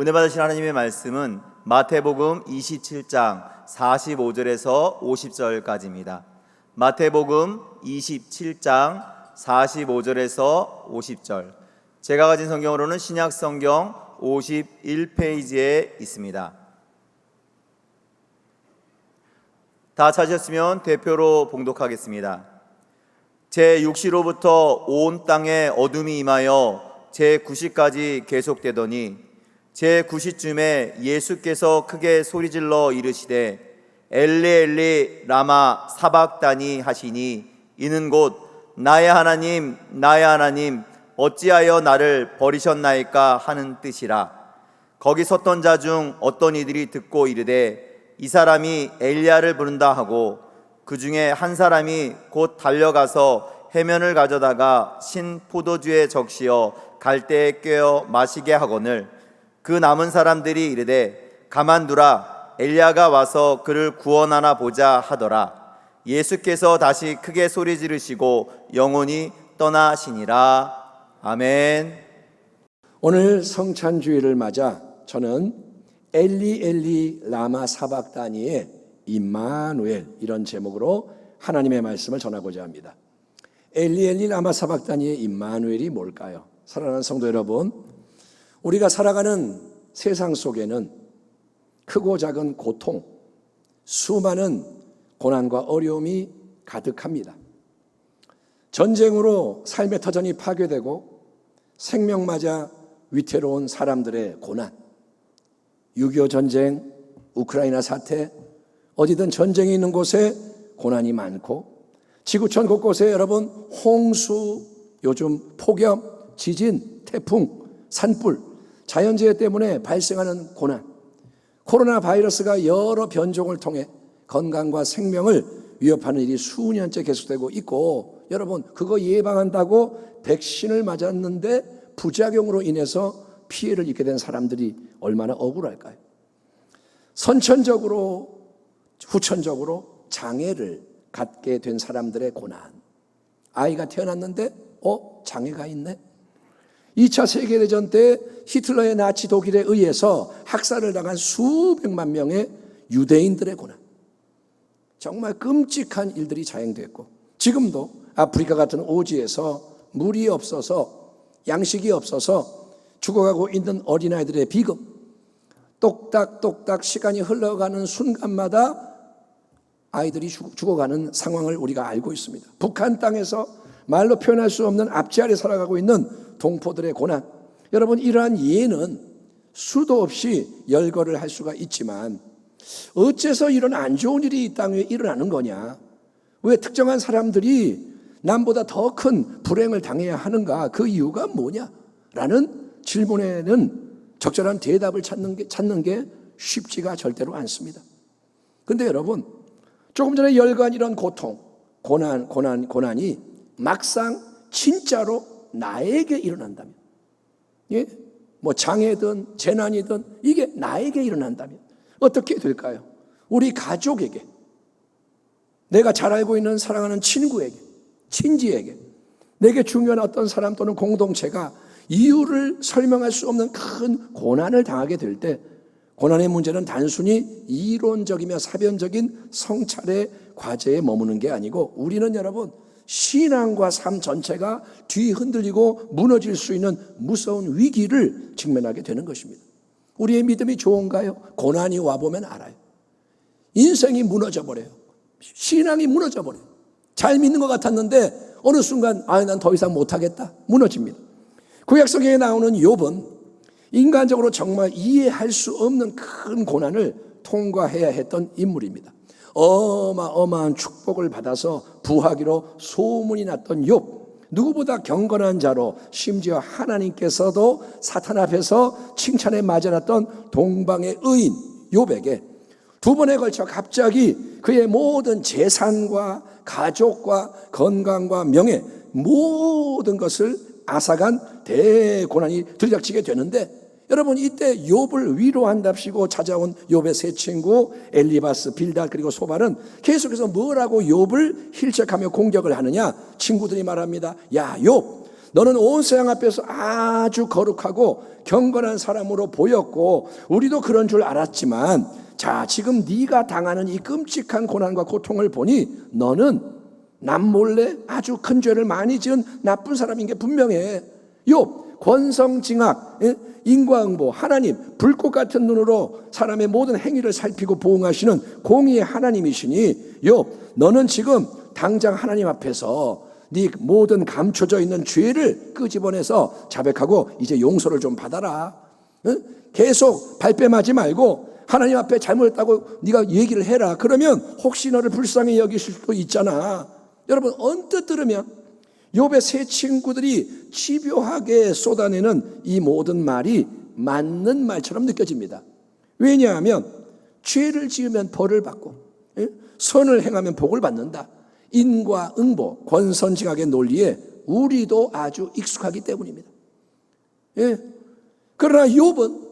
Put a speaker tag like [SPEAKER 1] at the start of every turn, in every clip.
[SPEAKER 1] 은혜 받으신 하나님의 말씀은 마태복음 27장 45절에서 50절까지입니다. 마태복음 27장 45절에서 50절. 제가 가진 성경으로는 신약성경 51페이지에 있습니다. 다 찾으셨으면 대표로 봉독하겠습니다. 제6시로부터 온 땅에 어둠이 임하여 제9시까지 계속되더니 제9시쯤에 예수께서 크게 소리질러 이르시되 엘리 엘리 라마 사박다니 하시니 이는 곧 나의 하나님 나의 하나님 어찌하여 나를 버리셨나이까 하는 뜻이라. 거기 섰던 자 중 어떤 이들이 듣고 이르되 이 사람이 엘리야를 부른다 하고 그 중에 한 사람이 곧 달려가서 해면을 가져다가 신 포도주에 적시어 갈대에 꿰어 마시게 하거늘 그 남은 사람들이 이르되 가만두라 엘리야가 와서 그를 구원하나 보자 하더라. 예수께서 다시 크게 소리 지르시고 영원히 떠나시니라. 아멘.
[SPEAKER 2] 오늘 성찬주일을 맞아 저는 엘리 엘리 라마 사박다니의 임마누엘 이런 제목으로 하나님의 말씀을 전하고자 합니다. 엘리 엘리 라마 사박다니의 임마누엘이 뭘까요? 사랑하는 성도 여러분, 우리가 살아가는 세상 속에는 크고 작은 고통, 수많은 고난과 어려움이 가득합니다. 전쟁으로 삶의 터전이 파괴되고 생명마저 위태로운 사람들의 고난, 6.25 전쟁, 우크라이나 사태, 어디든 전쟁이 있는 곳에 고난이 많고 지구촌 곳곳에 여러분 홍수, 요즘 폭염, 지진, 태풍, 산불, 자연재해 때문에 발생하는 고난, 코로나 바이러스가 여러 변종을 통해 건강과 생명을 위협하는 일이 수년째 계속되고 있고, 여러분 그거 예방한다고 백신을 맞았는데 부작용으로 인해서 피해를 입게 된 사람들이 얼마나 억울할까요? 선천적으로 후천적으로 장애를 갖게 된 사람들의 고난, 아이가 태어났는데 장애가 있네. 2차 세계대전 때 히틀러의 나치 독일에 의해서 학살을 당한 수백만 명의 유대인들의 고난, 정말 끔찍한 일들이 자행됐고, 지금도 아프리카 같은 오지에서 물이 없어서 양식이 없어서 죽어가고 있는 어린아이들의 비극, 똑딱똑딱 시간이 흘러가는 순간마다 아이들이 죽어가는 상황을 우리가 알고 있습니다. 북한 땅에서 말로 표현할 수 없는 앞지 아래 살아가고 있는 동포들의 고난, 여러분 이러한 예는 수도 없이 열거를 할 수가 있지만 어째서 이런 안 좋은 일이 이 땅 위에 일어나는 거냐? 왜 특정한 사람들이 남보다 더 큰 불행을 당해야 하는가? 그 이유가 뭐냐? 라는 질문에는 적절한 대답을 찾는 게 쉽지가 절대로 않습니다. 근데 여러분, 조금 전에 열거한 이런 고통, 고난이 막상 진짜로 나에게 일어난다면, 뭐 장애든 재난이든 이게 나에게 일어난다면 어떻게 될까요? 우리 가족에게, 내가 잘 알고 있는 사랑하는 친구에게, 친지에게, 내게 중요한 어떤 사람 또는 공동체가 이유를 설명할 수 없는 큰 고난을 당하게 될 때, 고난의 문제는 단순히 이론적이며 사변적인 성찰의 과제에 머무는 게 아니고, 우리는 여러분 신앙과 삶 전체가 뒤흔들리고 무너질 수 있는 무서운 위기를 직면하게 되는 것입니다. 우리의 믿음이 좋은가요? 고난이 와보면 알아요. 인생이 무너져버려요. 신앙이 무너져버려요. 잘 믿는 것 같았는데 어느 순간 난 더 이상 못하겠다, 무너집니다. 구약성경에 나오는 욥은 인간적으로 정말 이해할 수 없는 큰 고난을 통과해야 했던 인물입니다. 어마어마한 축복을 받아서 부하기로 소문이 났던 욥, 누구보다 경건한 자로, 심지어 하나님께서도 사탄 앞에서 칭찬에 맞아놨던 동방의 의인 욥에게 두 번에 걸쳐 갑자기 그의 모든 재산과 가족과 건강과 명예, 모든 것을 앗아간 대고난이 들이닥치게 되는데, 여러분 이때 욥을 위로한답시고 찾아온 욥의 세 친구 엘리바스, 빌닷 그리고 소발은 계속해서 뭐라고 욥을 힐책하며 공격을 하느냐? 친구들이 말합니다. 야 욥, 너는 온 세상 앞에서 아주 거룩하고 경건한 사람으로 보였고 우리도 그런 줄 알았지만 자, 지금 네가 당하는 이 끔찍한 고난과 고통을 보니 너는 남몰래 아주 큰 죄를 많이 지은 나쁜 사람인 게 분명해. 욥, 권성징악, 인과응보, 하나님 불꽃 같은 눈으로 사람의 모든 행위를 살피고 보응하시는 공의의 하나님이시니 욥, 너는 지금 당장 하나님 앞에서 네 모든 감춰져 있는 죄를 끄집어내서 자백하고 이제 용서를 좀 받아라. 계속 발뺌하지 말고 하나님 앞에 잘못했다고 네가 얘기를 해라. 그러면 혹시 너를 불쌍히 여기실 수도 있잖아. 여러분, 언뜻 들으면 욥의 세 친구들이 집요하게 쏟아내는 이 모든 말이 맞는 말처럼 느껴집니다. 왜냐하면 죄를 지으면 벌을 받고 선을 행하면 복을 받는다. 인과응보, 권선징악의 논리에 우리도 아주 익숙하기 때문입니다. 그러나 욥은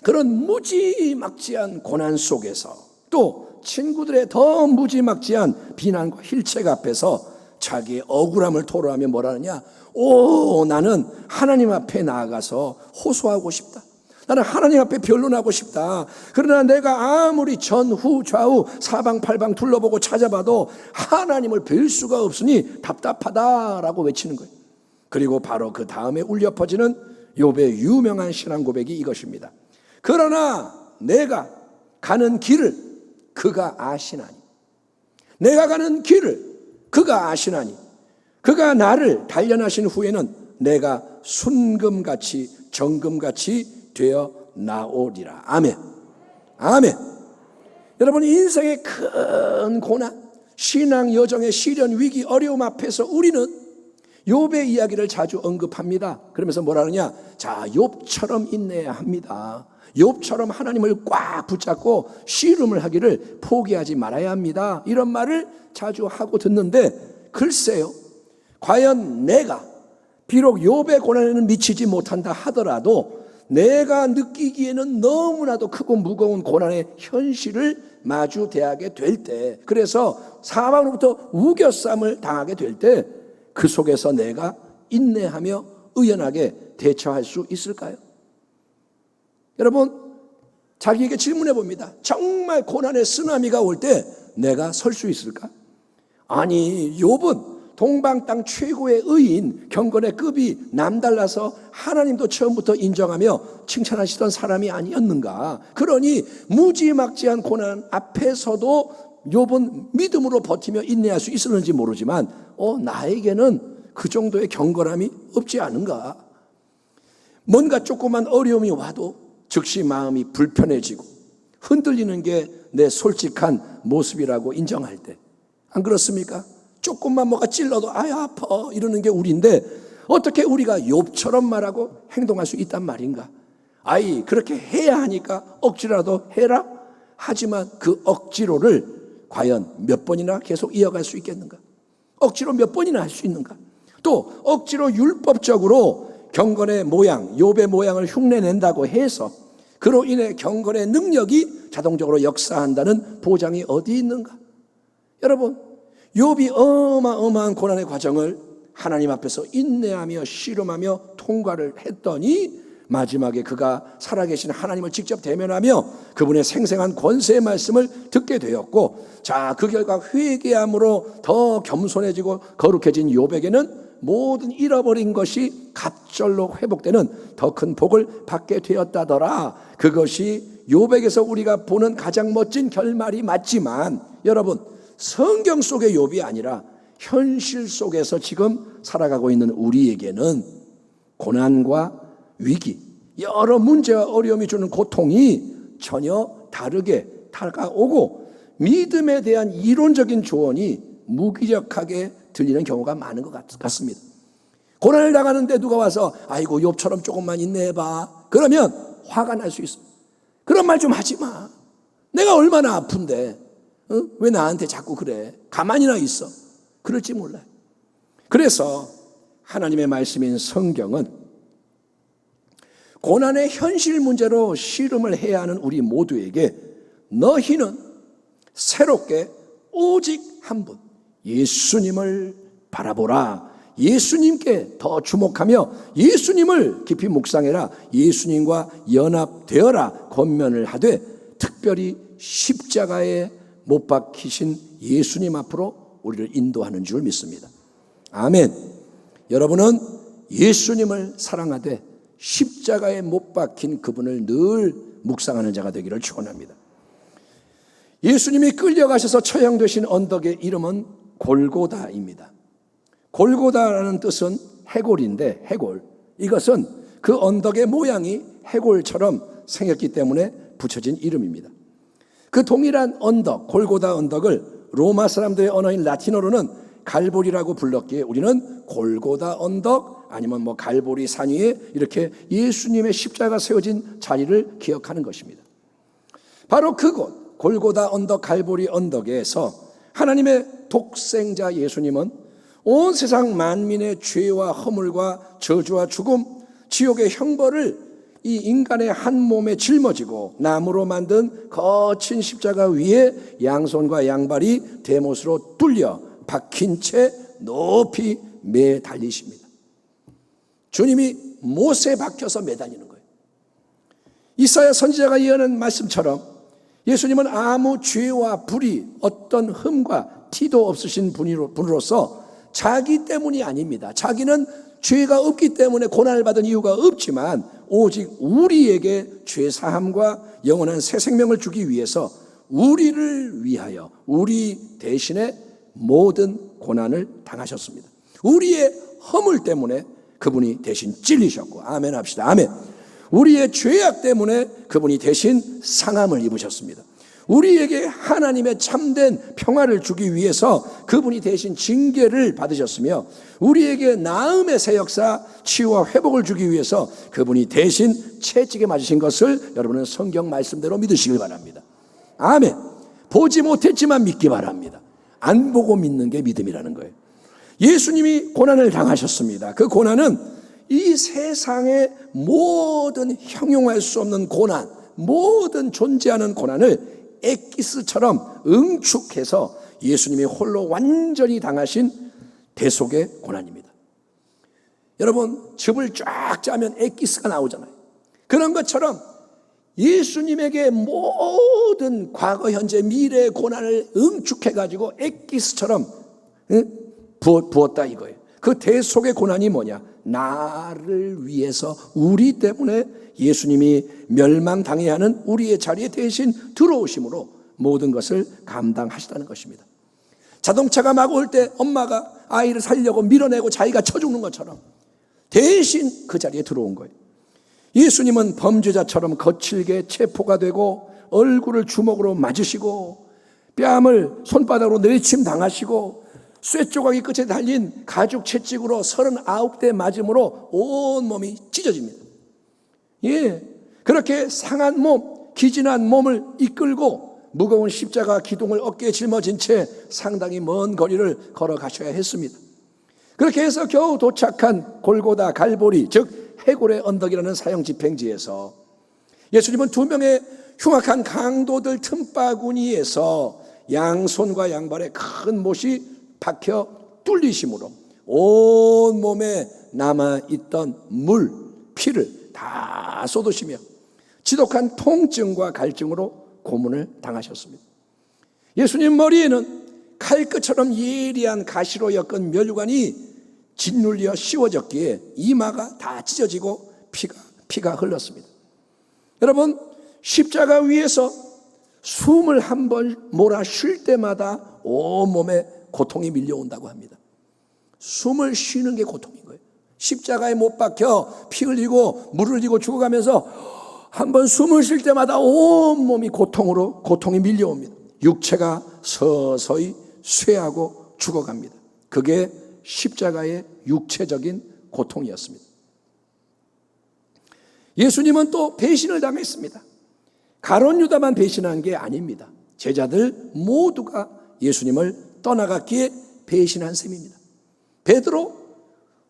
[SPEAKER 2] 그런 무지막지한 고난 속에서 또 친구들의 더 무지막지한 비난과 힐책 앞에서 자기의 억울함을 토로하며 뭐라느냐? 나는 하나님 앞에 나아가서 호소하고 싶다. 나는 하나님 앞에 변론하고 싶다. 그러나 내가 아무리 전후 좌우 사방팔방 둘러보고 찾아봐도 하나님을 뵐 수가 없으니 답답하다라고 외치는 거예요. 그리고 바로 그 다음에 울려 퍼지는 욥의 유명한 신앙 고백이 이것입니다. 그러나 내가 가는 길을 그가 아시나니, 내가 가는 길을 그가 아시나니, 그가 나를 단련하신 후에는 내가 순금같이 정금같이 되어 나오리라. 아멘. 아멘. 여러분, 인생의 큰 고난, 신앙 여정의 시련, 위기, 어려움 앞에서 우리는 욥의 이야기를 자주 언급합니다. 그러면서 뭐라 하느냐? 자, 욥처럼 인내해야 합니다. 욥처럼 하나님을 꽉 붙잡고 씨름을 하기를 포기하지 말아야 합니다. 이런 말을 자주 하고 듣는데 글쎄요, 과연 내가 비록 욥의 고난에는 미치지 못한다 하더라도 내가 느끼기에는 너무나도 크고 무거운 고난의 현실을 마주대하게 될 때, 그래서 사망으로부터 우겨쌈을 당하게 될 때 그 속에서 내가 인내하며 의연하게 대처할 수 있을까요? 여러분, 자기에게 질문해 봅니다. 정말 고난의 쓰나미가 올 때 내가 설 수 있을까? 아니, 욥은 동방 땅 최고의 의인, 경건의 급이 남달라서 하나님도 처음부터 인정하며 칭찬하시던 사람이 아니었는가? 그러니 무지막지한 고난 앞에서도 욥은 믿음으로 버티며 인내할 수 있었는지 모르지만 나에게는 그 정도의 경건함이 없지 않은가? 뭔가 조그만 어려움이 와도 즉시 마음이 불편해지고 흔들리는 게 내 솔직한 모습이라고 인정할 때, 안 그렇습니까? 조금만 뭐가 찔러도 아유 아파 이러는 게 우리인데 어떻게 우리가 욥처럼 말하고 행동할 수 있단 말인가? 아이, 그렇게 해야 하니까 억지라도 해라. 하지만 그 억지로를 과연 몇 번이나 계속 이어갈 수 있겠는가? 억지로 몇 번이나 할 수 있는가? 또 억지로 율법적으로 경건의 모양, 욥의 모양을 흉내낸다고 해서 그로 인해 경건의 능력이 자동적으로 역사한다는 보장이 어디 있는가? 여러분, 욥이 어마어마한 고난의 과정을 하나님 앞에서 인내하며 씨름하며 통과를 했더니 마지막에 그가 살아계신 하나님을 직접 대면하며 그분의 생생한 권세의 말씀을 듣게 되었고, 자, 그 결과 회개함으로 더 겸손해지고 거룩해진 욥에게는 모든 잃어버린 것이 갑절로 회복되는 더 큰 복을 받게 되었다더라. 그것이 욥에게서 우리가 보는 가장 멋진 결말이 맞지만, 여러분, 성경 속의 욥이 아니라 현실 속에서 지금 살아가고 있는 우리에게는 고난과 위기, 여러 문제와 어려움이 주는 고통이 전혀 다르게 다가오고 믿음에 대한 이론적인 조언이 무기력하게 들리는 경우가 많은 것 같습니다. 고난을 당하는데 누가 와서 아이고 욥처럼 조금만 인내해봐, 그러면 화가 날 수 있어. 그런 말 좀 하지 마. 내가 얼마나 아픈데 왜 나한테 자꾸 그래? 가만히나 있어. 그럴지 몰라요. 그래서 하나님의 말씀인 성경은 고난의 현실 문제로 씨름을 해야 하는 우리 모두에게 너희는 새롭게 오직 한 분, 예수님을 바라보라. 예수님께 더 주목하며 예수님을 깊이 묵상해라, 예수님과 연합되어라 권면을 하되, 특별히 십자가에 못 박히신 예수님 앞으로 우리를 인도하는 줄 믿습니다. 아멘. 여러분은 예수님을 사랑하되 십자가에 못 박힌 그분을 늘 묵상하는 자가 되기를 축원합니다. 예수님이 끌려가셔서 처형되신 언덕의 이름은 골고다입니다. 골고다라는 뜻은 해골인데, 해골, 이것은 그 언덕의 모양이 해골처럼 생겼기 때문에 붙여진 이름입니다. 그 동일한 언덕, 골고다 언덕을 로마 사람들의 언어인 라틴어로는 갈보리라고 불렀기에 우리는 골고다 언덕 아니면 갈보리 산 위에 이렇게 예수님의 십자가 세워진 자리를 기억하는 것입니다. 바로 그곳 골고다 언덕, 갈보리 언덕에서 하나님의 독생자 예수님은 온 세상 만민의 죄와 허물과 저주와 죽음, 지옥의 형벌을 이 인간의 한 몸에 짊어지고 나무로 만든 거친 십자가 위에 양손과 양발이 대못으로 뚫려 박힌 채 높이 매달리십니다. 주님이 못에 박혀서 매달리는 거예요. 이사야 선지자가 예언한 말씀처럼 예수님은 아무 죄와 불의, 어떤 흠과 티도 없으신 분으로서 자기 때문이 아닙니다. 자기는 죄가 없기 때문에 고난을 받은 이유가 없지만 오직 우리에게 죄사함과 영원한 새 생명을 주기 위해서 우리를 위하여 우리 대신에 모든 고난을 당하셨습니다. 우리의 허물 때문에 그분이 대신 찔리셨고, 아멘 합시다. 아멘. 우리의 죄악 때문에 그분이 대신 상함을 입으셨습니다. 우리에게 하나님의 참된 평화를 주기 위해서 그분이 대신 징계를 받으셨으며, 우리에게 나음의 새 역사, 치유와 회복을 주기 위해서 그분이 대신 채찍에 맞으신 것을 여러분은 성경 말씀대로 믿으시길 바랍니다. 아멘. 보지 못했지만 믿기 바랍니다. 안 보고 믿는 게 믿음이라는 거예요. 예수님이 고난을 당하셨습니다. 그 고난은 이 세상의 모든 형용할 수 없는 고난, 모든 존재하는 고난을 엑기스처럼 응축해서 예수님이 홀로 완전히 당하신 대속의 고난입니다. 여러분, 즙을 쫙 짜면 엑기스가 나오잖아요. 그런 것처럼 예수님에게 모든 과거, 현재, 미래의 고난을 응축해가지고 엑기스처럼 부었다 이거예요. 그 대속의 고난이 뭐냐? 나를 위해서, 우리 때문에 예수님이 멸망당해야 하는 우리의 자리에 대신 들어오심으로 모든 것을 감당하시다는 것입니다. 자동차가 막 올 때 엄마가 아이를 살려고 밀어내고 자기가 쳐 죽는 것처럼 대신 그 자리에 들어온 거예요. 예수님은 범죄자처럼 거칠게 체포가 되고 얼굴을 주먹으로 맞으시고 뺨을 손바닥으로 내리침 당하시고 쇠조각이 끝에 달린 가죽 채찍으로 39대 맞음으로 온 몸이 찢어집니다. 그렇게 상한 몸, 기진한 몸을 이끌고 무거운 십자가 기둥을 어깨에 짊어진 채 상당히 먼 거리를 걸어가셔야 했습니다. 그렇게 해서 겨우 도착한 골고다 갈보리, 즉 해골의 언덕이라는 사형 집행지에서 예수님은 두 명의 흉악한 강도들 틈바구니에서 양손과 양발에 큰 못이 박혀 뚫리심으로 온 몸에 남아있던 물, 피를 다 쏟으시며 지독한 통증과 갈증으로 고문을 당하셨습니다. 예수님 머리에는 칼끝처럼 예리한 가시로 엮은 면류관이 짓눌려 씌워졌기에 이마가 다 찢어지고 피가 흘렀습니다. 여러분, 십자가 위에서 숨을 한 번 몰아 쉴 때마다 온몸에 고통이 밀려온다고 합니다. 숨을 쉬는 게 고통인 거예요. 십자가에 못 박혀 피 흘리고 물 흘리고 죽어가면서 한 번 숨을 쉴 때마다 온몸이 고통이 밀려옵니다. 육체가 서서히 쇠하고 죽어갑니다. 그게 십자가의 육체적인 고통이었습니다. 예수님은 또 배신을 당했습니다. 가룟 유다만 배신한 게 아닙니다. 제자들 모두가 예수님을 떠나갔기에 배신한 셈입니다. 베드로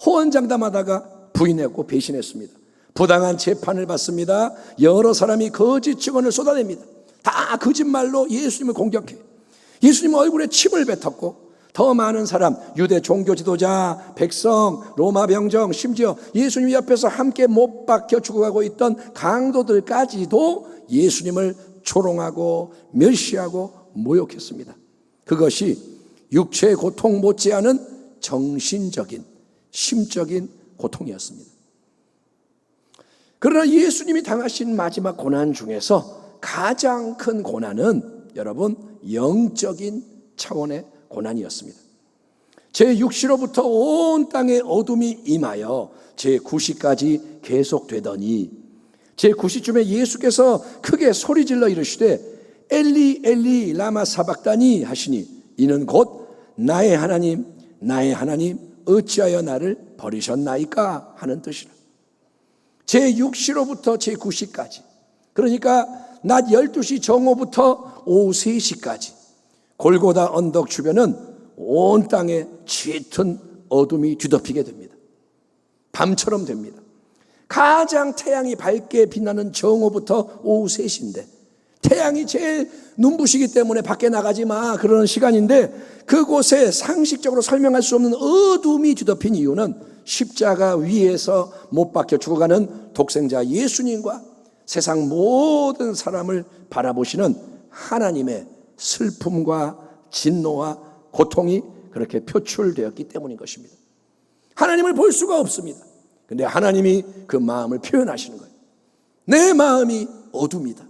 [SPEAKER 2] 호언장담하다가 부인했고 배신했습니다. 부당한 재판을 받습니다. 여러 사람이 거짓 증언을 쏟아냅니다. 다 거짓말로 예수님을 공격해. 예수님 얼굴에 침을 뱉었고 더 많은 사람, 유대 종교 지도자, 백성, 로마 병정, 심지어 예수님 옆에서 함께 못 박혀 죽어가고 있던 강도들까지도 예수님을 조롱하고 멸시하고 모욕했습니다. 그것이 육체의 고통 못지않은 정신적인, 심적인 고통이었습니다. 그러나 예수님이 당하신 마지막 고난 중에서 가장 큰 고난은 여러분 영적인 차원의 고난이었습니다. 제6시로부터 온 땅에 어둠이 임하여 제9시까지 계속되더니 제9시쯤에 예수께서 크게 소리질러 이르시되 엘리 엘리 라마 사박다니 하시니 이는 곧 나의 하나님 나의 하나님 어찌하여 나를 버리셨나이까 하는 뜻이라. 제6시로부터 제9시까지, 그러니까 낮 12시 정오부터 오후 3시까지 골고다 언덕 주변은 온 땅에 짙은 어둠이 뒤덮이게 됩니다. 밤처럼 됩니다. 가장 태양이 밝게 빛나는 정오부터 오후 3시인데 태양이 제일 눈부시기 때문에 밖에 나가지 마 그러는 시간인데 그곳에 상식적으로 설명할 수 없는 어둠이 뒤덮인 이유는 십자가 위에서 못 박혀 죽어가는 독생자 예수님과 세상 모든 사람을 바라보시는 하나님의 슬픔과 진노와 고통이 그렇게 표출되었기 때문인 것입니다. 하나님을 볼 수가 없습니다. 근데 하나님이 그 마음을 표현하시는 거예요. 내 마음이 어둠이다.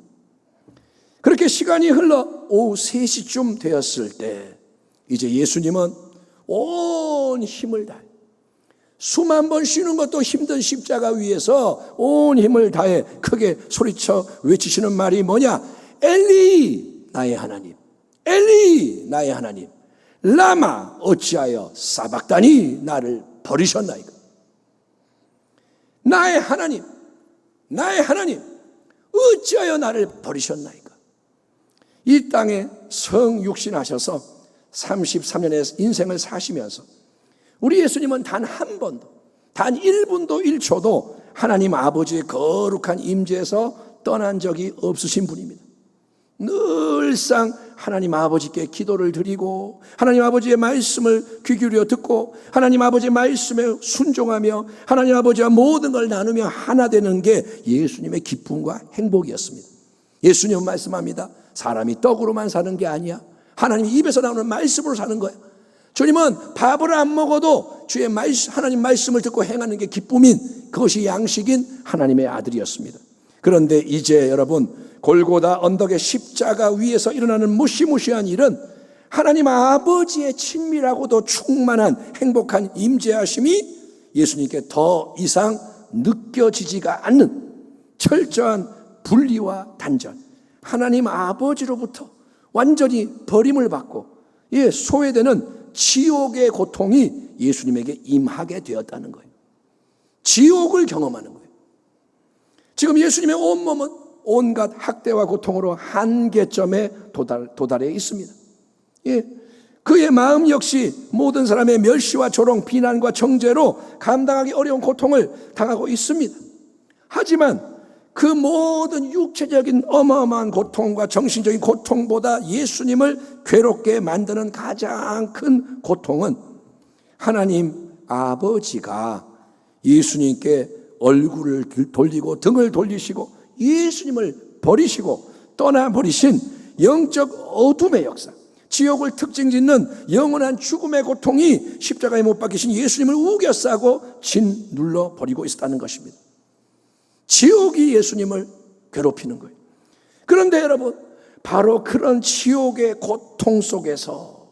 [SPEAKER 2] 그렇게 시간이 흘러 오후 3시쯤 되었을 때 이제 예수님은 온 힘을 다해 숨 한 번 쉬는 것도 힘든 십자가 위에서 온 힘을 다해 크게 소리쳐 외치시는 말이 뭐냐? 엘리 나의 하나님, 엘리 나의 하나님, 라마 어찌하여 사박다니 나를 버리셨나이까. 나의 하나님, 나의 하나님 어찌하여 나를 버리셨나이까. 이 땅에 성육신하셔서 33년의 인생을 사시면서 우리 예수님은 단 한 번도, 단 1분도 1초도 하나님 아버지의 거룩한 임재에서 떠난 적이 없으신 분입니다. 늘상 하나님 아버지께 기도를 드리고 하나님 아버지의 말씀을 귀 기울여 듣고 하나님 아버지의 말씀에 순종하며 하나님 아버지와 모든 걸 나누며 하나 되는 게 예수님의 기쁨과 행복이었습니다. 예수님은 말씀합니다. 사람이 떡으로만 사는 게 아니야. 하나님 입에서 나오는 말씀으로 사는 거야. 주님은 밥을 안 먹어도 주의 말씀, 하나님 말씀을 듣고 행하는 게 기쁨인 그것이 양식인 하나님의 아들이었습니다. 그런데 이제 여러분 골고다 언덕의 십자가 위에서 일어나는 무시무시한 일은 하나님 아버지의 친밀하고도 충만한 행복한 임재하심이 예수님께 더 이상 느껴지지가 않는 철저한 분리와 단절, 하나님 아버지로부터 완전히 버림을 받고 소외되는 지옥의 고통이 예수님에게 임하게 되었다는 거예요. 지옥을 경험하는 거예요. 지금 예수님의 온몸은 온갖 학대와 고통으로 한계점에 도달해 있습니다. 그의 마음 역시 모든 사람의 멸시와 조롱, 비난과 정죄로 감당하기 어려운 고통을 당하고 있습니다. 하지만 그 모든 육체적인 어마어마한 고통과 정신적인 고통보다 예수님을 괴롭게 만드는 가장 큰 고통은 하나님 아버지가 예수님께 얼굴을 돌리고 등을 돌리시고 예수님을 버리시고 떠나버리신 영적 어둠의 역사, 지옥을 특징 짓는 영원한 죽음의 고통이 십자가에 못 박히신 예수님을 우겨싸고 짓눌러 버리고 있었다는 것입니다. 지옥이 예수님을 괴롭히는 거예요. 그런데 여러분, 바로 그런 지옥의 고통 속에서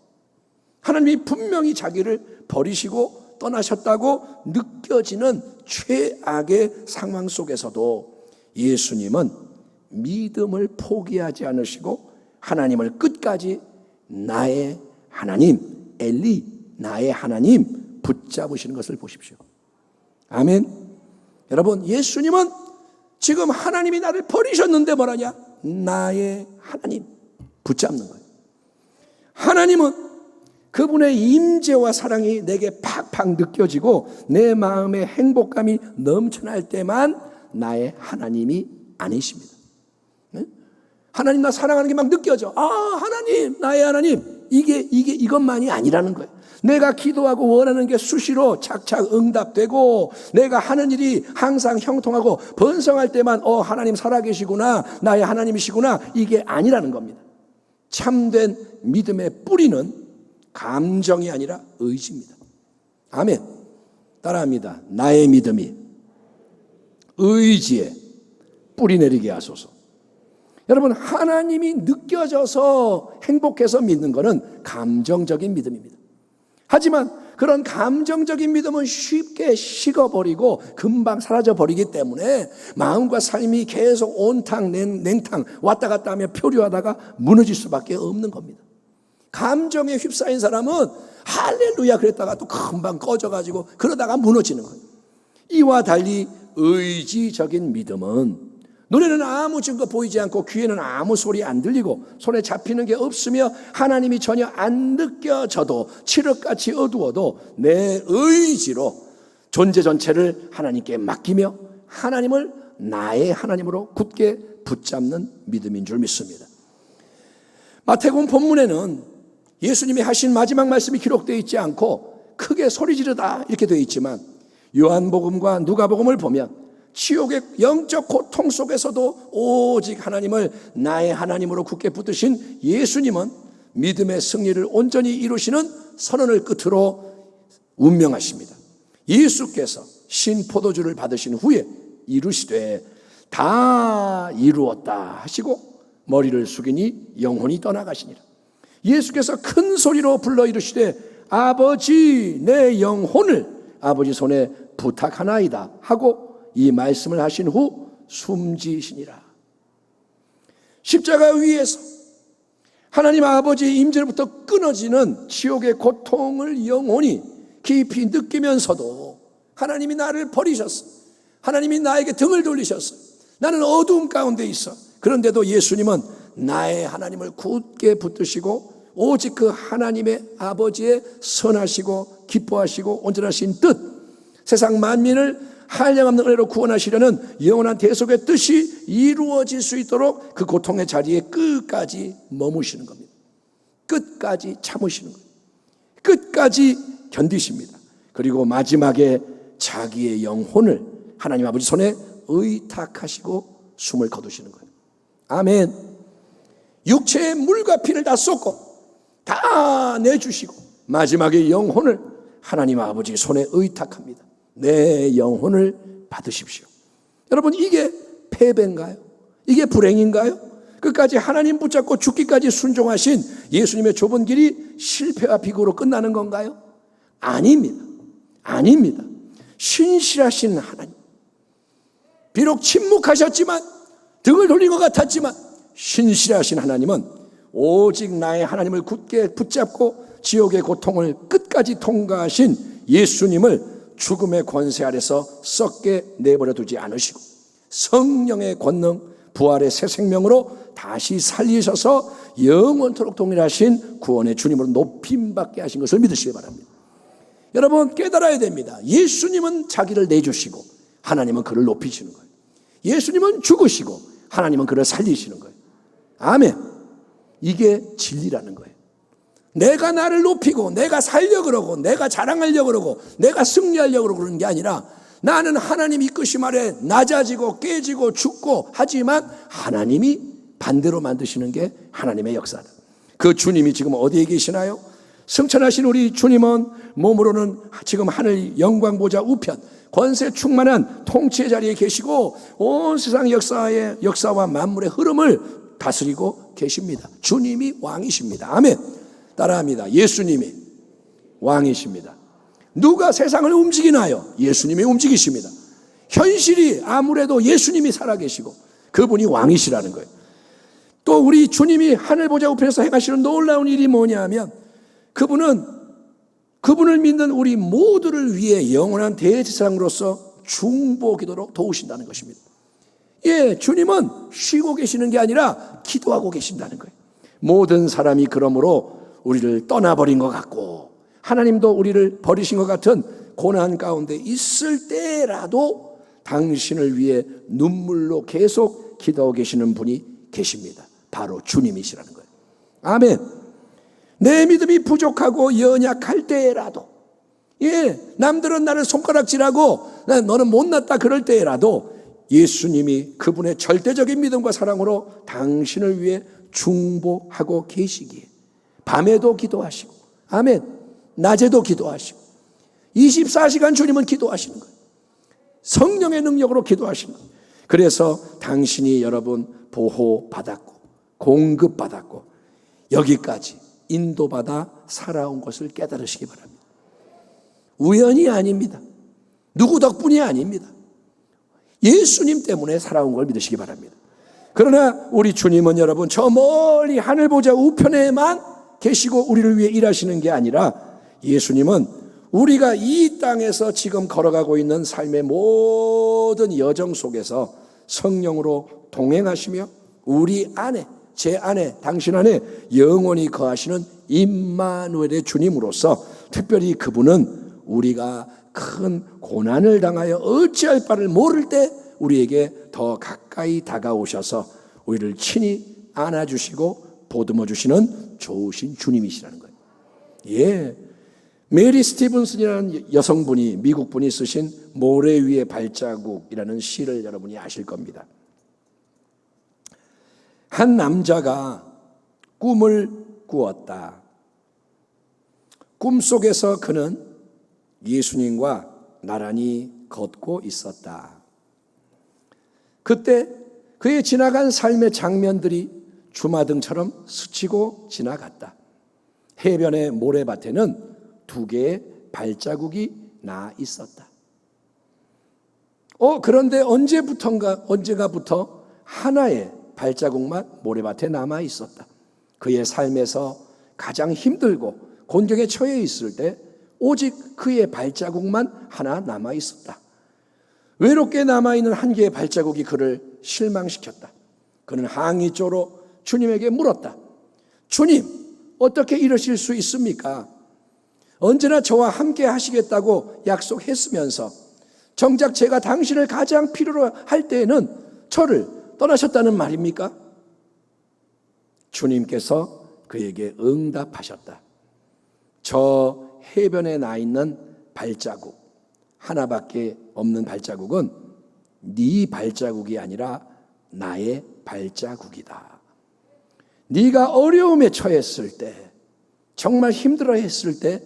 [SPEAKER 2] 하나님이 분명히 자기를 버리시고 떠나셨다고 느껴지는 최악의 상황 속에서도 예수님은 믿음을 포기하지 않으시고 하나님을 끝까지 나의 하나님, 엘리, 나의 하나님 붙잡으시는 것을 보십시오. 아멘. 여러분, 예수님은 지금 하나님이 나를 버리셨는데 뭐라냐? 나의 하나님 붙잡는 거예요. 하나님은 그분의 임재와 사랑이 내게 팍팍 느껴지고 내 마음에 행복감이 넘쳐날 때만 나의 하나님이 아니십니다. 네? 하나님 나 사랑하는 게 막 느껴져. 아, 하나님, 나의 하나님. 이것만이 아니라는 거예요. 내가 기도하고 원하는 게 수시로 착착 응답되고 내가 하는 일이 항상 형통하고 번성할 때만 하나님 살아계시구나, 나의 하나님이시구나, 이게 아니라는 겁니다. 참된 믿음의 뿌리는 감정이 아니라 의지입니다. 아멘. 따라합니다. 나의 믿음이 의지에 뿌리 내리게 하소서. 여러분, 하나님이 느껴져서 행복해서 믿는 것은 감정적인 믿음입니다. 하지만 그런 감정적인 믿음은 쉽게 식어버리고 금방 사라져버리기 때문에 마음과 삶이 계속 온탕 냉탕 왔다 갔다 하며 표류하다가 무너질 수밖에 없는 겁니다. 감정에 휩싸인 사람은 할렐루야 그랬다가 또 금방 꺼져가지고 그러다가 무너지는 거예요. 이와 달리 의지적인 믿음은 눈에는 아무 증거 보이지 않고 귀에는 아무 소리 안 들리고 손에 잡히는 게 없으며 하나님이 전혀 안 느껴져도 칠흑같이 어두워도 내 의지로 존재 전체를 하나님께 맡기며 하나님을 나의 하나님으로 굳게 붙잡는 믿음인 줄 믿습니다. 마태복음 본문에는 예수님이 하신 마지막 말씀이 기록되어 있지 않고 크게 소리 지르다 이렇게 되어 있지만 요한복음과 누가복음을 보면 지옥의 영적 고통 속에서도 오직 하나님을 나의 하나님으로 굳게 붙드신 예수님은 믿음의 승리를 온전히 이루시는 선언을 끝으로 운명하십니다. 예수께서 신포도주를 받으신 후에 이루시되 다 이루었다 하시고 머리를 숙이니 영혼이 떠나가시니라. 예수께서 큰 소리로 불러 이르시되 아버지 내 영혼을 아버지 손에 부탁하나이다 하고 이 말씀을 하신 후 숨지시니라. 십자가 위에서 하나님 아버지의 임재로부터 끊어지는 지옥의 고통을 영원히 깊이 느끼면서도 하나님이 나를 버리셨어. 하나님이 나에게 등을 돌리셨어. 나는 어두움 가운데 있어. 그런데도 예수님은 나의 하나님을 굳게 붙드시고 오직 그 하나님의 아버지의 선하시고 기뻐하시고 온전하신 뜻, 세상 만민을 한량없는 은혜로 구원하시려는 영원한 대속의 뜻이 이루어질 수 있도록 그 고통의 자리에 끝까지 머무시는 겁니다. 끝까지 참으시는 거예요. 끝까지 견디십니다. 그리고 마지막에 자기의 영혼을 하나님 아버지 손에 의탁하시고 숨을 거두시는 거예요. 아멘. 육체의 물과 피를 다 쏟고 다 내주시고 마지막에 영혼을 하나님 아버지 손에 의탁합니다. 내 영혼을 받으십시오. 여러분, 이게 패배인가요? 이게 불행인가요? 끝까지 하나님 붙잡고 죽기까지 순종하신 예수님의 좁은 길이 실패와 비극으로 끝나는 건가요? 아닙니다. 아닙니다. 신실하신 하나님, 비록 침묵하셨지만 등을 돌린 것 같았지만 신실하신 하나님은 오직 나의 하나님을 굳게 붙잡고 지옥의 고통을 끝까지 통과하신 예수님을 죽음의 권세 아래서 썩게 내버려 두지 않으시고 성령의 권능, 부활의 새 생명으로 다시 살리셔서 영원토록 동일하신 구원의 주님으로 높임받게 하신 것을 믿으시기 바랍니다. 여러분, 깨달아야 됩니다. 예수님은 자기를 내주시고 하나님은 그를 높이시는 거예요. 예수님은 죽으시고 하나님은 그를 살리시는 거예요. 아멘. 이게 진리라는 거예요. 내가 나를 높이고 내가 살려고 그러고 내가 자랑하려고 그러고 내가 승리하려고 그러는 게 아니라 나는 하나님 이끄심 아래 낮아지고 깨지고 죽고 하지만 하나님이 반대로 만드시는 게 하나님의 역사다. 그 주님이 지금 어디에 계시나요? 승천하신 우리 주님은 몸으로는 지금 하늘 영광 보좌 우편 권세 충만한 통치의 자리에 계시고 온 세상 역사와 만물의 흐름을 다스리고 계십니다. 주님이 왕이십니다. 아멘. 따라합니다. 예수님이 왕이십니다. 누가 세상을 움직이나요? 예수님이 움직이십니다. 현실이 아무래도 예수님이 살아계시고 그분이 왕이시라는 거예요. 또 우리 주님이 하늘 보좌 우편에서 행하시는 놀라운 일이 뭐냐면 그분을 믿는 우리 모두를 위해 영원한 대제사장으로서 중보기도로 도우신다는 것입니다. 예, 주님은 쉬고 계시는 게 아니라 기도하고 계신다는 거예요. 모든 사람이 그러므로 우리를 떠나버린 것 같고 하나님도 우리를 버리신 것 같은 고난 가운데 있을 때라도 당신을 위해 눈물로 계속 기도하고 계시는 분이 계십니다. 바로 주님이시라는 거예요. 아멘. 내 믿음이 부족하고 연약할 때라도, 남들은 나를 손가락질하고 너는 못났다 그럴 때라도 예수님이 그분의 절대적인 믿음과 사랑으로 당신을 위해 중보하고 계시기에 밤에도 기도하시고, 아멘, 낮에도 기도하시고 24시간 주님은 기도하시는 거예요. 성령의 능력으로 기도하시는 거예요. 그래서 당신이 여러분 보호받았고 공급받았고 여기까지 인도받아 살아온 것을 깨달으시기 바랍니다. 우연이 아닙니다. 누구 덕분이 아닙니다. 예수님 때문에 살아온 걸 믿으시기 바랍니다. 그러나 우리 주님은 여러분 저 멀리 하늘 보좌 우편에만 계시고 우리를 위해 일하시는 게 아니라 예수님은 우리가 이 땅에서 지금 걸어가고 있는 삶의 모든 여정 속에서 성령으로 동행하시며 우리 안에, 제 안에, 당신 안에 영원히 거하시는 임마누엘의 주님으로서 특별히 그분은 우리가 큰 고난을 당하여 어찌할 바를 모를 때 우리에게 더 가까이 다가오셔서 우리를 친히 안아주시고 보듬어 주시는 좋으신 주님이시라는 거예요. 메리 스티븐슨이라는 여성분이, 미국 분이 쓰신 모래 위의 발자국이라는 시를 여러분이 아실 겁니다. 한 남자가 꿈을 꾸었다. 꿈속에서 그는 예수님과 나란히 걷고 있었다. 그때 그의 지나간 삶의 장면들이 주마등처럼 스치고 지나갔다. 해변의 모래밭에는 2개의 발자국이 나 있었다. 그런데 언제가부터 하나의 발자국만 모래밭에 남아 있었다. 그의 삶에서 가장 힘들고 곤경에 처해 있을 때 오직 그의 발자국만 하나 남아 있었다. 외롭게 남아있는 한 개의 발자국이 그를 실망시켰다. 그는 항의조로 주님에게 물었다. 주님, 어떻게 이러실 수 있습니까? 언제나 저와 함께 하시겠다고 약속했으면서 정작 제가 당신을 가장 필요로 할 때에는 저를 떠나셨다는 말입니까? 주님께서 그에게 응답하셨다. 저 해변에 나 있는 발자국, 하나밖에 없는 발자국은 네 발자국이 아니라 나의 발자국이다. 네가 어려움에 처했을 때, 정말 힘들어했을 때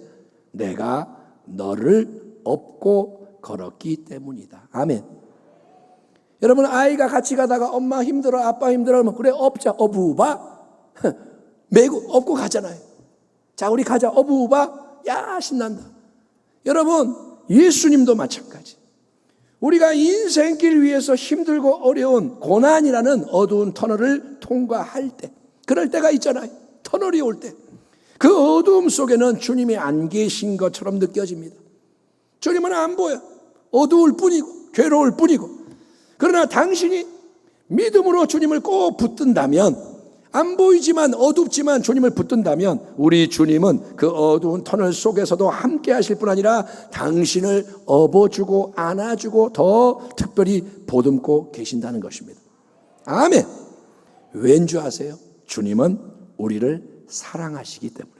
[SPEAKER 2] 내가 너를 업고 걸었기 때문이다. 아멘. 여러분, 아이가 같이 가다가 엄마 힘들어, 아빠 힘들어 하면 그래 업자, 어부바 메고 업고 가잖아요. 자, 우리 가자, 어부바. 야, 신난다. 여러분, 예수님도 마찬가지. 우리가 인생길 위해서 힘들고 어려운 고난이라는 어두운 터널을 통과할 때, 그럴 때가 있잖아요. 터널이 올 때 그 어두움 속에는 주님이 안 계신 것처럼 느껴집니다. 주님은 안 보여. 어두울 뿐이고 괴로울 뿐이고. 그러나 당신이 믿음으로 주님을 꼭 붙든다면, 안 보이지만 어둡지만 주님을 붙든다면 우리 주님은 그 어두운 터널 속에서도 함께 하실 뿐 아니라 당신을 업어주고 안아주고 더 특별히 보듬고 계신다는 것입니다. 아멘. 왠지 아세요? 주님은 우리를 사랑하시기 때문에,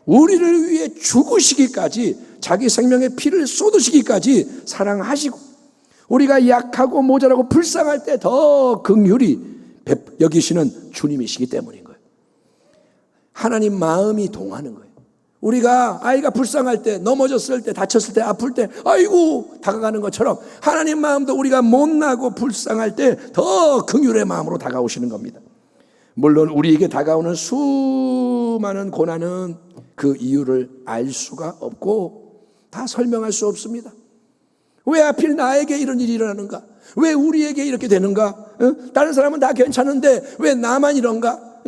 [SPEAKER 2] 우리를 위해 죽으시기까지, 자기 생명의 피를 쏟으시기까지 사랑하시고, 우리가 약하고 모자라고 불쌍할 때 더 긍휼히 여기시는 주님이시기 때문인 거예요. 하나님 마음이 동하는 거예요. 우리가 아이가 불쌍할 때, 넘어졌을 때, 다쳤을 때, 아플 때 아이고 다가가는 것처럼 하나님 마음도 우리가 못나고 불쌍할 때 더 긍휼의 마음으로 다가오시는 겁니다. 물론 우리에게 다가오는 수많은 고난은 그 이유를 알 수가 없고 다 설명할 수 없습니다. 왜 하필 나에게 이런 일이 일어나는가? 왜 우리에게 이렇게 되는가? 다른 사람은 다 괜찮은데 왜 나만 이런가?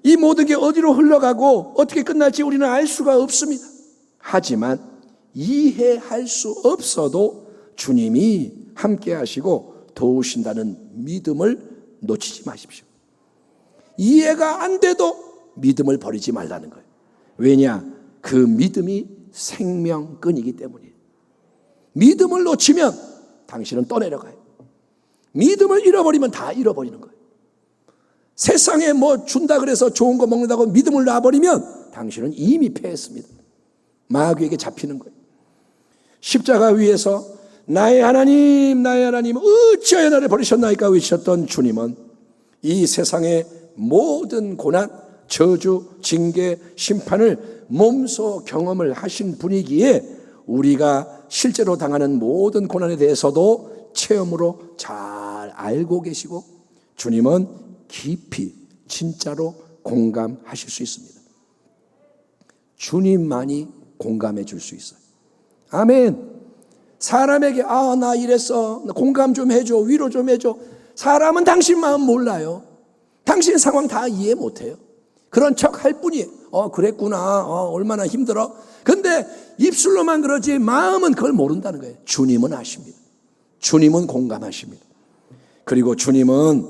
[SPEAKER 2] 이 모든 게 어디로 흘러가고 어떻게 끝날지 우리는 알 수가 없습니다. 하지만 이해할 수 없어도 주님이 함께 하시고 도우신다는 믿음을 놓치지 마십시오. 이해가 안 돼도 믿음을 버리지 말라는 거예요. 왜냐? 그 믿음이 생명끈이기 때문이에요. 믿음을 놓치면 당신은 떠내려가요. 믿음을 잃어버리면 다 잃어버리는 거예요. 세상에 뭐 준다 그래서 좋은 거 먹는다고 믿음을 놔버리면 당신은 이미 패했습니다. 마귀에게 잡히는 거예요. 십자가 위에서 나의 하나님 어찌하여 나를 버리셨나이까 외치셨던 주님은 이 세상의 모든 고난, 저주, 징계, 심판을 몸소 경험을 하신 분이기에 우리가 실제로 당하는 모든 고난에 대해서도 체험으로 잘 알고 계시고 주님은 깊이 진짜로 공감하실 수 있습니다. 주님만이 공감해 줄 수 있어요. 아멘. 사람에게 나 이랬어, 공감 좀 해줘, 위로 좀 해줘. 사람은 당신 마음 몰라요. 당신 상황 다 이해 못해요. 그런 척 할 뿐이에요. 그랬구나, 얼마나 힘들어. 근데 입술로만 그러지 마음은 그걸 모른다는 거예요. 주님은 아십니다. 주님은 공감하십니다. 그리고 주님은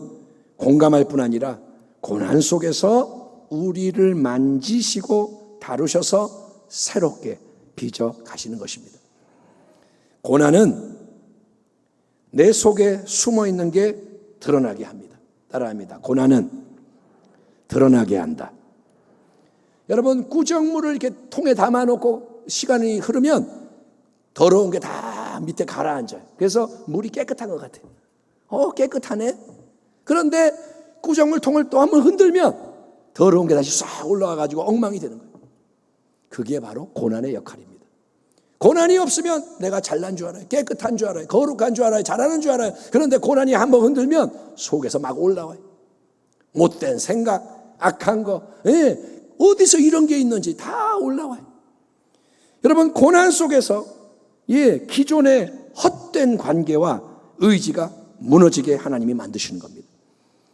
[SPEAKER 2] 공감할 뿐 아니라 고난 속에서 우리를 만지시고 다루셔서 새롭게 빚어 가시는 것입니다. 고난은 내 속에 숨어 있는 게 드러나게 합니다. 따라합니다. 고난은 드러나게 한다. 여러분, 구정물을 이렇게 통에 담아놓고 시간이 흐르면 더러운 게 다 밑에 가라앉아요. 그래서 물이 깨끗한 것 같아요. 깨끗하네. 그런데 구정물 통을 또 한번 흔들면 더러운 게 다시 싹 올라와가지고 엉망이 되는 거예요. 그게 바로 고난의 역할입니다. 고난이 없으면 내가 잘난 줄 알아요. 깨끗한 줄 알아요. 거룩한 줄 알아요. 잘하는 줄 알아요. 그런데 고난이 한번 흔들면 속에서 막 올라와요. 못된 생각, 악한 거, 어디서 이런 게 있는지 다 올라와요. 여러분, 고난 속에서 기존의 헛된 관계와 의지가 무너지게 하나님이 만드시는 겁니다.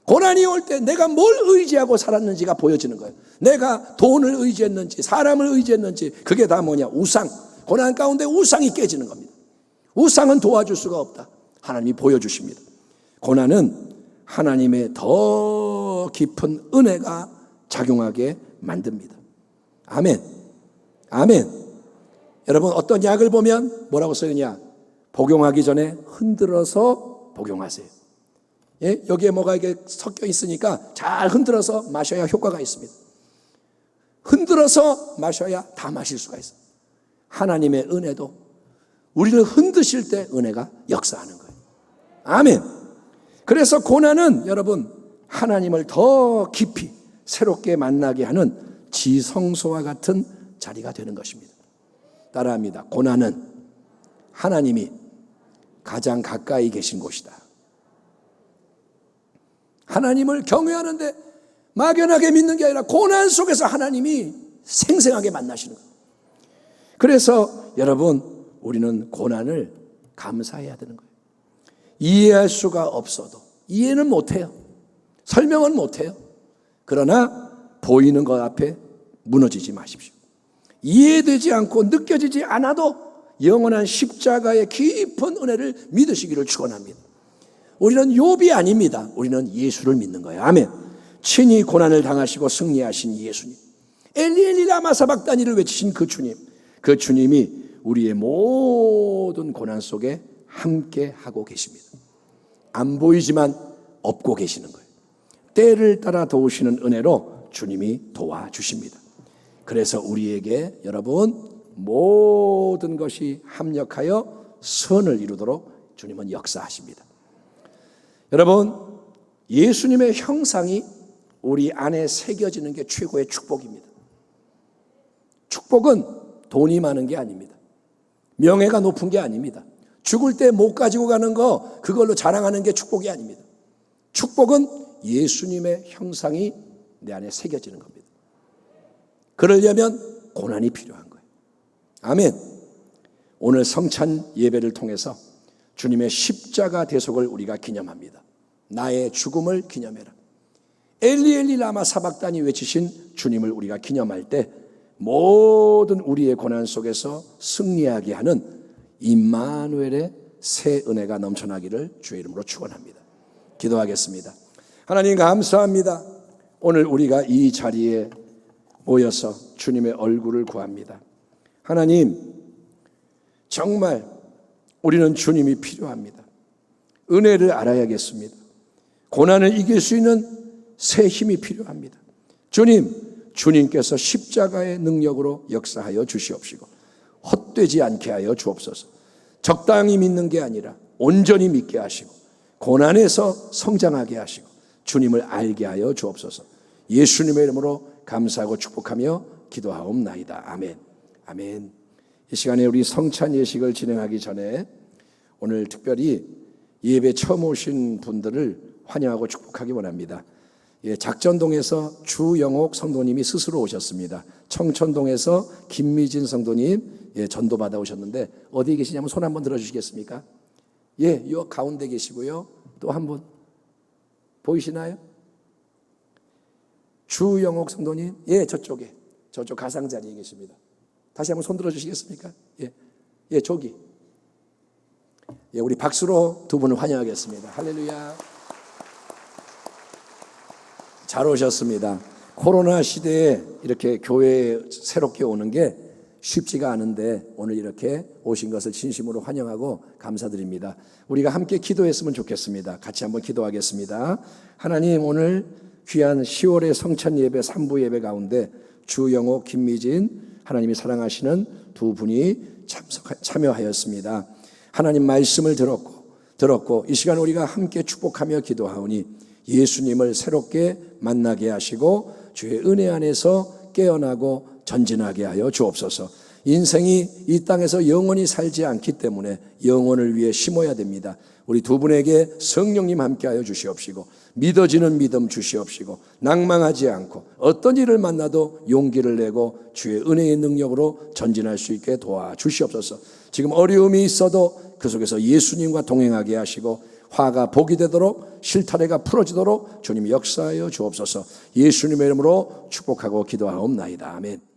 [SPEAKER 2] 고난이 올 때 내가 뭘 의지하고 살았는지가 보여지는 거예요. 내가 돈을 의지했는지 사람을 의지했는지 그게 다 뭐냐? 우상. 고난 가운데 우상이 깨지는 겁니다. 우상은 도와줄 수가 없다. 하나님이 보여주십니다. 고난은 하나님의 더 깊은 은혜가 작용하게 만듭니다. 아멘. 아멘. 여러분, 어떤 약을 보면 뭐라고 써있냐? 복용하기 전에 흔들어서 복용하세요. 여기에 뭐가 이게 섞여 있으니까 잘 흔들어서 마셔야 효과가 있습니다. 흔들어서 마셔야 다 마실 수가 있어요. 하나님의 은혜도 우리를 흔드실 때 은혜가 역사하는 거예요. 아멘. 그래서 고난은 여러분, 하나님을 더 깊이 새롭게 만나게 하는 지성소와 같은 자리가 되는 것입니다. 따라합니다. 고난은 하나님이 가장 가까이 계신 곳이다. 하나님을 경외하는데 막연하게 믿는 게 아니라 고난 속에서 하나님이 생생하게 만나시는 거예요. 그래서 여러분, 우리는 고난을 감사해야 되는 거예요. 이해할 수가 없어도, 이해는 못해요. 설명은 못해요. 그러나 보이는 것 앞에 무너지지 마십시오. 이해되지 않고 느껴지지 않아도 영원한 십자가의 깊은 은혜를 믿으시기를 축원합니다. 우리는 욥이 아닙니다. 우리는 예수를 믿는 거예요. 아멘. 친히 고난을 당하시고 승리하신 예수님, 엘리 엘리 라마 사박다니를 외치신 그 주님, 그 주님이 우리의 모든 고난 속에 함께 하고 계십니다. 안 보이지만 업고 계시는 거예요. 때를 따라 도우시는 은혜로 주님이 도와주십니다. 그래서 우리에게 여러분, 모든 것이 합력하여 선을 이루도록 주님은 역사하십니다. 여러분, 예수님의 형상이 우리 안에 새겨지는 게 최고의 축복입니다. 축복은 돈이 많은 게 아닙니다. 명예가 높은 게 아닙니다. 죽을 때 못 가지고 가는 거, 그걸로 자랑하는 게 축복이 아닙니다. 축복은 예수님의 형상이 내 안에 새겨지는 겁니다. 그러려면 고난이 필요한 거예요. 아멘. 오늘 성찬 예배를 통해서 주님의 십자가 대속을 우리가 기념합니다. 나의 죽음을 기념해라. 엘리 엘리 라마 사박다니 외치신 주님을 우리가 기념할 때 모든 우리의 고난 속에서 승리하게 하는 임마누엘의 새 은혜가 넘쳐나기를 주의 이름으로 축원합니다. 기도하겠습니다. 하나님 감사합니다. 오늘 우리가 이 자리에 모여서 주님의 얼굴을 구합니다. 하나님, 정말 우리는 주님이 필요합니다. 은혜를 알아야겠습니다. 고난을 이길 수 있는 새 힘이 필요합니다. 주님, 주님께서 십자가의 능력으로 역사하여 주시옵시고 헛되지 않게 하여 주옵소서. 적당히 믿는 게 아니라 온전히 믿게 하시고 고난에서 성장하게 하시고 주님을 알게 하여 주옵소서. 예수님의 이름으로 감사하고 축복하며 기도하옵나이다. 아멘. 아멘. 이 시간에 우리 성찬 예식을 진행하기 전에 오늘 특별히 예배 처음 오신 분들을 환영하고 축복하기 원합니다. 작전동에서 주영옥 성도님이 스스로 오셨습니다. 청천동에서 김미진 성도님 전도 받아 오셨는데 어디 계시냐면 손 한번 들어주시겠습니까? 요 가운데 계시고요. 또 한 분 보이시나요? 주영옥 성도님, 저쪽에 저쪽 가상자리에 계십니다. 다시 한번 손 들어주시겠습니까? 저기. 우리 박수로 두 분을 환영하겠습니다. 할렐루야. 잘 오셨습니다. 코로나 시대에 이렇게 교회에 새롭게 오는 게 쉽지가 않은데 오늘 이렇게 오신 것을 진심으로 환영하고 감사드립니다. 우리가 함께 기도했으면 좋겠습니다. 같이 한번 기도하겠습니다. 하나님, 오늘 귀한 10월의 성찬 예배 3부 예배 가운데 주영옥, 김미진 하나님이 사랑하시는 두 분이 참여하였습니다. 하나님 말씀을 들었고 이 시간 우리가 함께 축복하며 기도하오니 예수님을 새롭게 만나게 하시고 주의 은혜 안에서 깨어나고 전진하게 하여 주옵소서. 인생이 이 땅에서 영원히 살지 않기 때문에 영혼을 위해 심어야 됩니다. 우리 두 분에게 성령님 함께하여 주시옵시고 믿어지는 믿음 주시옵시고 낭망하지 않고 어떤 일을 만나도 용기를 내고 주의 은혜의 능력으로 전진할 수 있게 도와주시옵소서. 지금 어려움이 있어도 그 속에서 예수님과 동행하게 하시고 화가 복이 되도록 실타래가 풀어지도록 주님 역사하여 주옵소서. 예수님의 이름으로 축복하고 기도하옵나이다. 아멘.